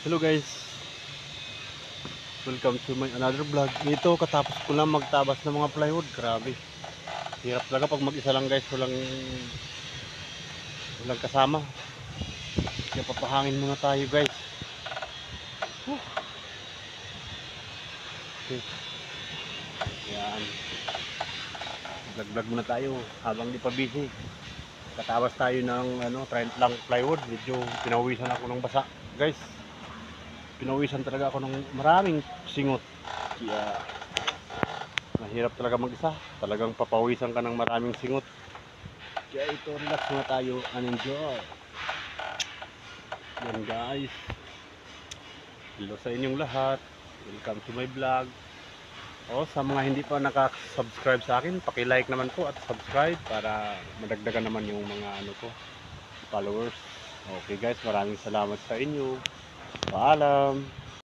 Hello guys, welcome to my another vlog. Ito katapos ko lang magtabas ng mga plywood. Grabe, hirap talaga pag mag-isa lang guys. Walang kasama. Kaya papahangin muna tayo guys. Okay. Yan, vlog muna tayo habang di pa busy. Katabas tayo ng Trent lang plywood. Medyo pinawisan ako ng basa guys. Pinawisan talaga ako ng maraming singot. Kaya mahirap talaga mag-isa. Talagang papawisan ka ng maraming singot. Kaya ito, relax muna tayo and enjoy. Yan guys. Hello sa inyong lahat. Welcome to my vlog. Sa mga hindi pa nakasubscribe sa akin, paki-like naman po at subscribe para madagdagan naman yung mga followers. Okay guys, maraming salamat sa inyo. Paalam.